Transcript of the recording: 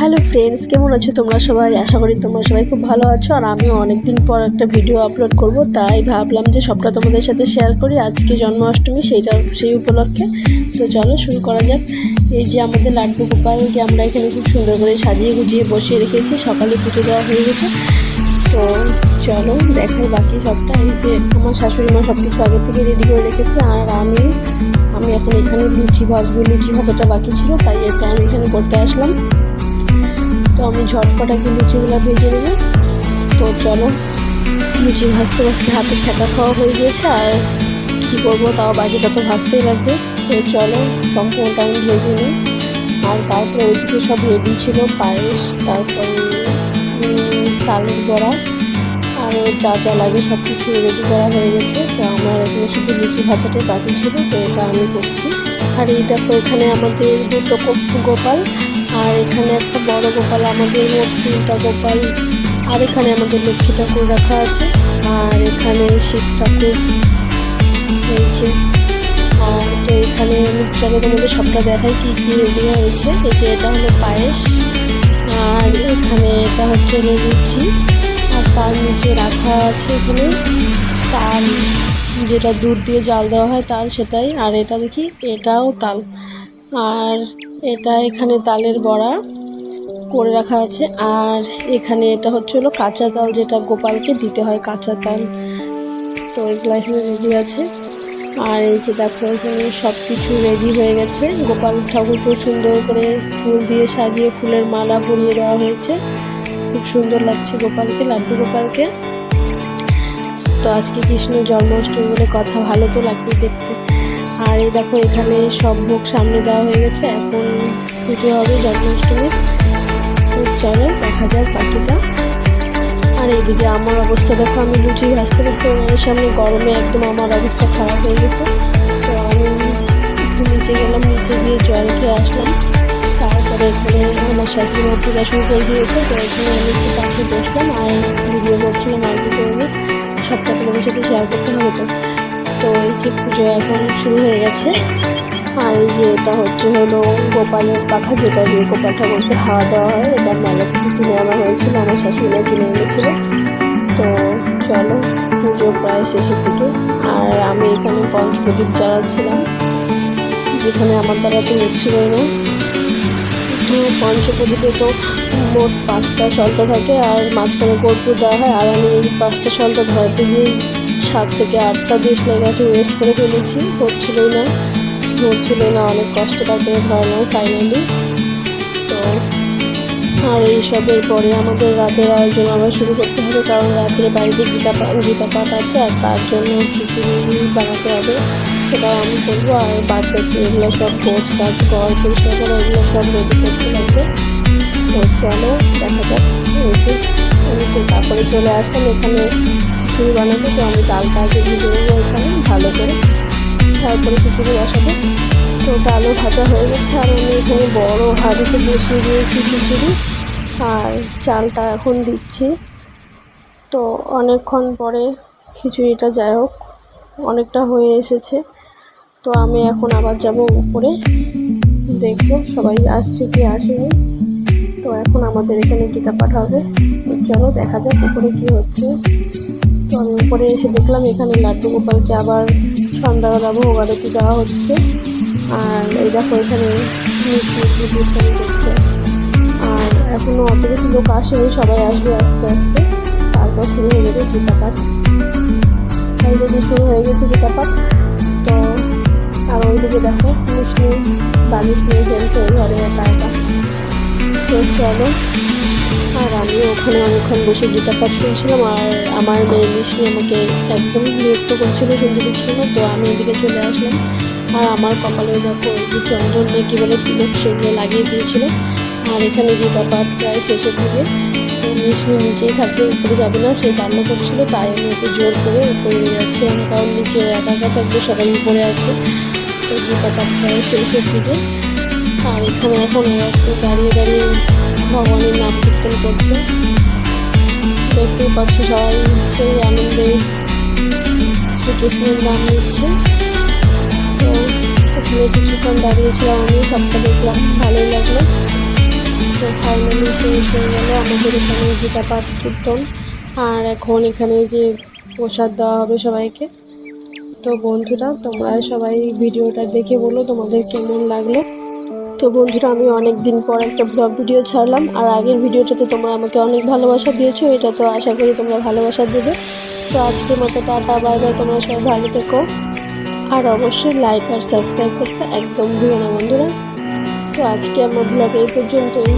Hello friends, কেমন আছো তোমরা সবাই? আশা করি তোমরা সবাই খুব ভালো আছো। আর আমিও অনেকদিন পর একটা ভিডিও আপলোড করব, তাই ভাবলাম যে সবটা তোমাদের সাথে শেয়ার করি। আজকে জন্মাষ্টমী, সেই উপলক্ষে। তো চলো শুরু করা যাক। এই যে আমাদের লাড্ডু গোপালকে আমরা এখানে খুব সুন্দর করে সাজিয়ে গুজিয়ে বসিয়ে রেখেছি। সকালে পুজো দেওয়া হয়ে গেছে। তো চলো দেখাই বাকি সবটা। এই যে আমার শাশুড়ি মা সব কিছু আগে থেকে রেডি করে রেখেছে, আর আমি এখন এখানে লুচি ভাজবো। লুচি ভাজাটা বাকি ছিল, তাই এটা আমি এখানে করতে আসলাম। তো আমি ঝটপটাকে লুচিগুলো ভেজে নেব। তো চলো, লুচি ভাজতে ভাজতে হাতে ছ্যাঁকা খাওয়া হয়ে গিয়েছে, আর কী করবো, তাও বাকিটা তো ভাজতেই লাগবে। তো চলো সম্পূর্ণটা আমি ভেজে নিই। আর তারপরে ওইদিকে সব রেডি ছিল, পায়েস, তারপরে তালের বড়া, আর যা যা লাগে সব কিছু রেডি করা হয়ে গেছে। তো আমার এখানে শুধু লুচি ভাজাটাই বাকি ছিল, তো এটা আমি করছি। আর এই দেখো, এখানে আমাদের দুটো গোপাল, আর এখানে একটা বড় গোপাল, আমাদের মোট 3টা গোপাল। আর এখানে আমাদের লক্ষ্মী ঠাকুর রাখা আছে, আর এখানে শিব ঠাকুর। এই যে, আর তো এখানে চলো তোমাদের সবটা দেখাই কী কী রেডি হয়েছে। এই যে এটা হলো পায়েস, আর এখানে এটা হচ্ছে লুচি, আর তার নিচে রাখা আছে এখানে তাল, যেটা দুধ দিয়ে জাল দেওয়া হয় তাল, সেটাই। আর এটা দেখি, এটাও তাল। আর এটা এখানে তালের বড়া করে রাখা আছে। আর এখানে এটা হচ্ছে হলো কাঁচা তাল, যেটা গোপালকে দিতে হয়, কাঁচা তাল। তো এগুলো এখানে রেডি আছে। আর এই যে দেখো, এখানে সব কিছু রেডি হয়ে গেছে। গোপাল ঠাকুর খুব সুন্দর করে ফুল দিয়ে সাজিয়ে ফুলের মালা পরিয়ে দেওয়া হয়েছে। খুব সুন্দর লাগছে গোপালকে, লাড্ডু গোপালকে। তো আজকে কৃষ্ণের জন্মাষ্টমী বলে কথা, ভালো তো লাগবে দেখতে। আর এই দেখো, এখানে সব ভোগ সামনে দেওয়া হয়ে গেছে, এখন পুজো হবে জন্মাষ্টমীর। তো চলো দেখা যাক বাকিটা। আর এইদিকে আমার অবস্থা দেখো, আমি লুচি ভাজতে ভাজতে ওনার সামনে গরমে একদম আমার অবস্থা খারাপ হয়ে গেছে। তো আমি একটু নিচে গেলাম, নিচে গিয়ে জল খেয়ে আসলাম। তারপরে এখানে আমার শাশুড়ি মা পূজা শুরু করে দিয়েছে। তো এখানে আমি একটু পাশে বসলাম আর ভিডিও করছিলাম, আর কি করবো, সবটা তোমাদের সাথে শেয়ার করতে হবে। তো এই যে পুজো এখন শুরু হয়ে গেছে। আর এই যে এটা হচ্ছে হলো গোপালের পাখা, যেটা দিয়ে গোপাল ঠাকুরকে হাওয়া দেওয়া হয়। এটা মেলা থেকে কিনে আনা হয়েছিল, আমার শাশুড়িরা কিনে এনেছিল। তো চলো, পুজো প্রায় শেষের দিকে। আর আমি এখানে পঞ্চপ্রদীপ জ্বালাচ্ছিলাম, যেখানে আমার দ্বারা তো হচ্ছিলই না। তো পঞ্চপ্রদীপে তো মোট 5টা সলতা থাকে, আর মাঝখানে কর্পূর দেওয়া হয়। আর আমি এই 5টা সলতা ধরাতে গিয়ে 7 থেকে 8টা দেশ লেগে ওয়েস্ট করে ফেলেছি। হচ্ছিলই না, অনেক কষ্ট তারপরে ধরালাম ফাইনালি। তো আর এইসবের পরে আমাদের রাতের আয়োজন আবার শুরু করতে হবে, কারণ রাত্রে বাড়িতে গীতা পাঠ আছে, আর তার জন্য খিচুড়ি বানাতে হবে, সেটাও আমি করবো। আর বাড়িতে এগুলো সব গোছ কাজ ঘর পরিষ্কার করা, এগুলো সব রেডি করতে লাগবে। তো চলো দেখা যাক। আমি তো তারপরে চলে আসলাম এখানে খিচুড়ি বানাবো। তো আমি ডালটা আগে ভিজে নেবো এখানে ভালো করে, তারপরে খিচুড়ি বসাবো। তো ডালও ভাজা হয়ে গেছে, আর আমি এখানে বড় হাঁড়িতে বসিয়ে দিয়েছি খিচুড়ি, আর চালটা এখন দিচ্ছি। তো অনেকক্ষণ পরে খিচুড়িটা, যাই হোক, অনেকটা হয়ে এসেছে। তো আমি এখন আবার যাব উপরে, দেখবো সবাই আসছে কি আসেনি। তো এখন আমাদের এখানে গীতা পাঠ হবে। তো চলো দেখা যাক উপরে কি হচ্ছে। তো আমি উপরে এসে দেখলাম এখানে লাড্ডু গোপালকে আবার সন্ধ্যাবেলা ভোগ আরতি দেওয়া হচ্ছে। আর এই দেখো, এখানে মিষ্টি দেখছে। আর এখনও অত বেশি লোক আসেনি, সবাই আসবে আস্তে আস্তে, তারপর শুরু হয়ে যাবে গীতা পাঠ। অলরেডি শুরু হয়ে গেছে গীতা পাঠ। তো আর ওইদিকে দেখো, মিষ্টি বালিশ নিয়ে খেলছে ওই ঘরে একা একা। তো চলো, আর আমি ওখানে অনেকক্ষণ বসে গীতা পাঠ শুনছিলাম, আর আমার মেয়ে মিষ্টি আমাকে একদম বিরক্ত করছিল, শুনতে দিচ্ছিল না। তো আমি এদিকে চলে আসলাম, আর আমার কপালে দেখো এই যে চন্দন নিয়ে কী বলে তিলক, সেগুলো লাগিয়ে দিয়েছিল। আর এখানে গীতা পাঠ প্রায় শেষের দিকে। তো মিষ্টি নিচেই থাকবে, উপরে যাবে না, সেই কান্না করছিল, তাই আমি ওকে জোর করে উপরে নিয়ে যাচ্ছিলাম, কারণ নিচে একা একা থাকবে, সবাই উপরে আছে। তো গীতা পাঠ প্রায় শেষের দিকে। আর এখানে এখন একটু দাঁড়িয়ে দাঁড়িয়ে ভগবানের নাম কীর্তন করছে, দেখতেই পাচ্ছ সবাই সেই আনন্দে শ্রীকৃষ্ণের নাম নিচ্ছে। তো এখানে কিছুক্ষণ দাঁড়িয়েছিলাম, আমি সবটা দেখলাম, ভালোই লাগলো। তো ফাইনালি শেষ হয়ে গেল আমাদের এখানে গীতা পাঠ কীর্তন। আর এখন এখানে যে প্রসাদ দেওয়া হবে সবাইকে। তো বন্ধুরা, তোমরা সবাই ভিডিওটা দেখে বলো তোমাদের কেমন লাগলো। তো বন্ধুরা, আমি অনেক দিন পর একটা ব্লগ ভিডিও ছাড়লাম। আর আগের ভিডিওটাতে তোমরা আমাকে অনেক ভালোবাসা দিয়েছো, এটা তো আশা করি তোমরা ভালোবাসা দেবে। তো আজকের মতো টাটা, বাই বাই, তোমরা সবাই ভালো থেকো। আর অবশ্যই লাইক আর সাবস্ক্রাইব করতে একদম ভুলো না বন্ধুরা। তো আজকে আমার ব্লগ এই পর্যন্তই।